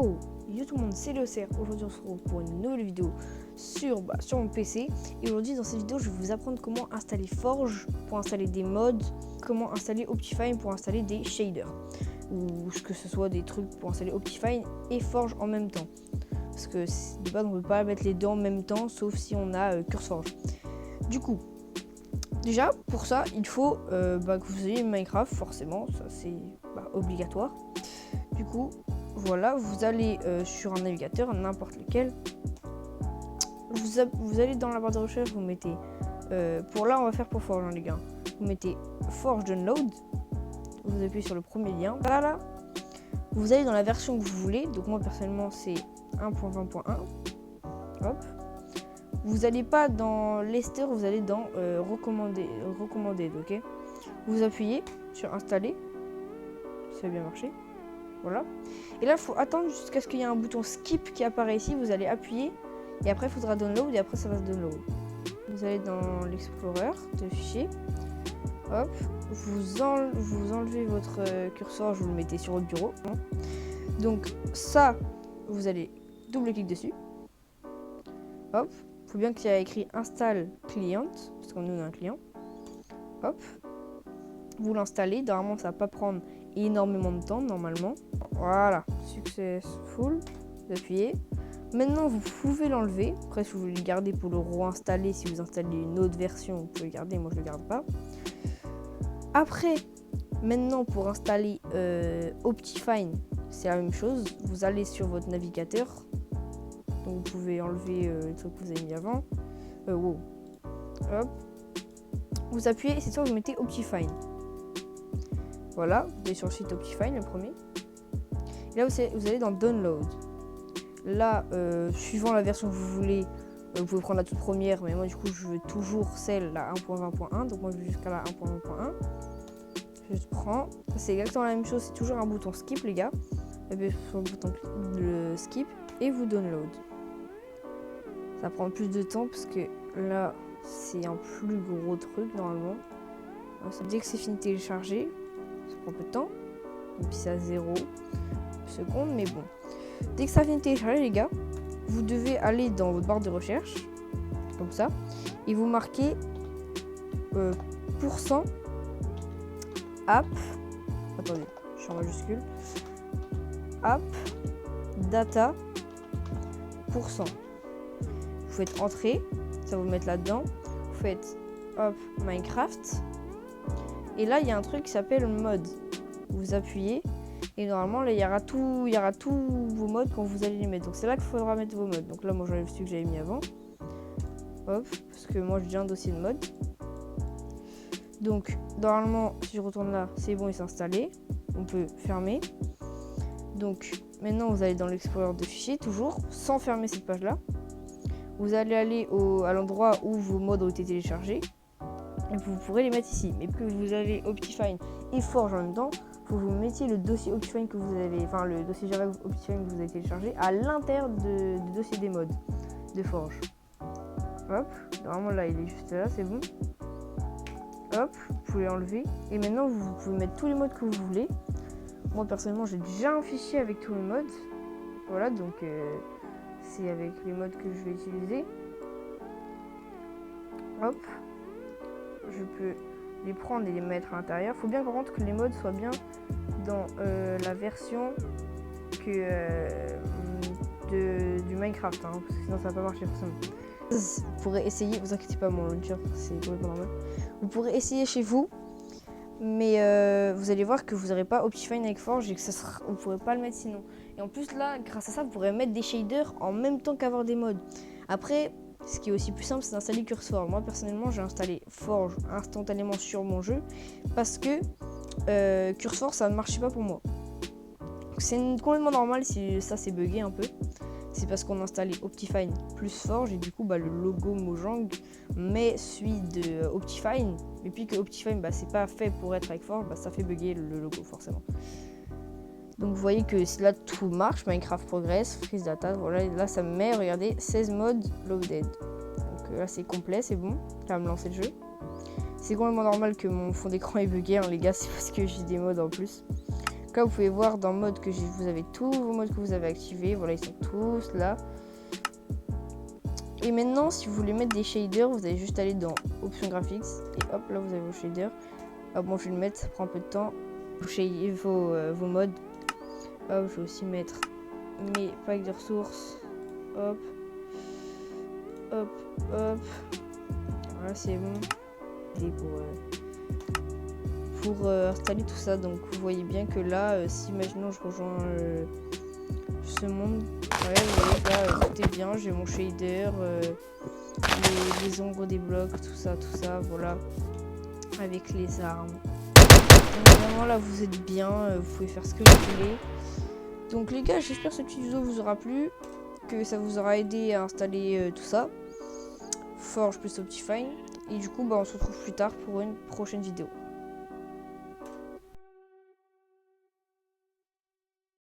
Oh, yo tout le monde, c'est Léocère. Aujourd'hui on se retrouve pour une nouvelle vidéo sur mon PC. Et aujourd'hui dans cette vidéo je vais vous apprendre comment installer Forge pour installer des mods, comment installer Optifine pour installer des shaders. Ou que ce soit des trucs pour installer Optifine et Forge en même temps. Parce que de base on ne peut pas mettre les deux en même temps sauf si on a CurseForge. Du coup, déjà pour ça il faut que vous ayez Minecraft, forcément, ça c'est obligatoire. Du coup, voilà, vous allez sur un navigateur, n'importe lequel. Vous allez dans la barre de recherche, vous mettez... pour là, on va faire pour Forge, hein, les gars. Vous mettez Forge Download. Vous appuyez sur le premier lien. Voilà. Vous allez dans la version que vous voulez. Donc moi, personnellement, c'est 1.20.1. Hop. Vous n'allez pas dans Lester, vous allez dans Recommanded, ok. Vous appuyez sur Installer. Ça a bien marché. Voilà. Et là, il faut attendre jusqu'à ce qu'il y ait un bouton skip qui apparaît ici. Vous allez appuyer et après, il faudra download et après, ça va se download. Vous allez dans l'Explorer de fichiers. Hop. Vous enlevez votre curseur, vous le mettez sur votre bureau. Donc, ça, vous allez double-clic dessus. Hop. Il faut bien qu'il y ait écrit Install Client, parce qu'on nous a un client. Hop. Vous l'installez. Normalement, ça va pas prendre énormément de temps, normalement. Voilà, successful. Vous appuyez. Maintenant, vous pouvez l'enlever. Après, si vous voulez le garder pour le réinstaller, si vous installez une autre version, vous pouvez le garder. Moi, je le garde pas. Après, maintenant, pour installer Optifine, c'est la même chose. Vous allez sur votre navigateur. Donc, vous pouvez enlever les trucs que vous avez mis avant. Wow. Hop. Vous appuyez et c'est ça, vous mettez Optifine. Voilà, vous allez sur le site Optifine, le premier. Et là, vous allez dans Download. Là, suivant la version que vous voulez, vous pouvez prendre la toute première, mais moi, du coup, je veux toujours celle, la 1.20.1. Donc, moi, je vais jusqu'à la 1.20.1. Je prends. C'est exactement la même chose, c'est toujours un bouton skip, les gars. Et bien, sur le bouton le skip et vous download. Ça prend plus de temps parce que là, c'est un plus gros truc, normalement. Alors, dès que c'est fini de télécharger, ça prend peu de temps. Et puis c'est à 0 secondes, mais bon. Dès que ça vient de télécharger, les gars, vous devez aller dans votre barre de recherche, comme ça, et vous marquez %, app, attendez, je suis en majuscule, app, data, %. Vous faites entrer, ça va vous mettre là-dedans, vous faites hop, Minecraft, et là, il y a un truc qui s'appelle mode. Vous appuyez et normalement là il y aura tous vos modes quand vous allez les mettre. Donc c'est là qu'il faudra mettre vos modes. Donc là moi j'enlève celui que j'avais mis avant. Hop, parce que moi j'ai déjà un dossier de mode. Donc normalement si je retourne là, c'est bon, il s'est installé. On peut fermer. Donc maintenant vous allez dans l'explorer de fichiers, toujours sans fermer cette page là. Vous allez aller à l'endroit où vos modes ont été téléchargés. Et vous pourrez les mettre ici. Mais que vous avez Optifine et Forge en même temps, faut que vous mettiez le dossier Optifine que vous avez, enfin le dossier Java Optifine que vous avez téléchargé à l'intérieur du dossier des mods de Forge. Hop, normalement là il est juste là, c'est bon. Hop, vous pouvez l'enlever. Et maintenant vous pouvez mettre tous les mods que vous voulez. Moi personnellement j'ai déjà un fichier avec tous les mods. Voilà, donc c'est avec les mods que je vais utiliser. Hop. Je peux les prendre et les mettre à l'intérieur. Faut bien par contre que les mods soient bien dans la version du Minecraft, hein, parce que sinon ça va pas marcher forcément. Vous pourrez essayer, vous inquiétez pas, mon launcher c'est complètement normal. Vous pourrez essayer chez vous, mais vous allez voir que vous n'aurez pas Optifine avec Forge et que vous ne pourrez pas le mettre sinon. Et en plus là, grâce à ça, vous pourrez mettre des shaders en même temps qu'avoir des mods. Après, ce qui est aussi plus simple, c'est d'installer CurseForge. Moi, personnellement, j'ai installé Forge instantanément sur mon jeu parce que CurseForge, ça ne marchait pas pour moi. C'est complètement normal si ça s'est bugué un peu. C'est parce qu'on a installé Optifine plus Forge et du coup, le logo Mojang met celui de Optifine. Et puis que Optifine, c'est pas fait pour être avec Forge, ça fait bugger le logo forcément. Donc vous voyez que là tout marche, Minecraft progresse, freeze data, voilà, là ça me met, regardez, 16 modes loaded. Donc là c'est complet, c'est bon, ça va me lancer le jeu. C'est complètement normal que mon fond d'écran est bugué, hein, les gars, c'est parce que j'ai des modes en plus. Donc là, vous pouvez voir dans mode que vous avez tous vos modes que vous avez activés. Voilà, ils sont tous là. Et maintenant, si vous voulez mettre des shaders, vous allez juste aller dans options graphiques. Et hop, là, vous avez vos shaders. Ah bon, je vais le mettre, ça prend un peu de temps. Vos modes. Hop, je vais aussi mettre mes packs de ressources. Hop. Hop, hop. Voilà, c'est bon. Et pour installer tout ça, donc vous voyez bien que là, si imaginons je rejoins ce monde, ouais, vous voyez là, tout est bien, j'ai mon shader, les ombres des blocs, tout ça, voilà, avec les armes. Donc vraiment là, vous êtes bien, vous pouvez faire ce que vous voulez. Donc les gars, j'espère que cette petite vidéo vous aura plu, que ça vous aura aidé à installer tout ça. Forge plus Optifine. Et du coup, bah, on se retrouve plus tard pour une prochaine vidéo.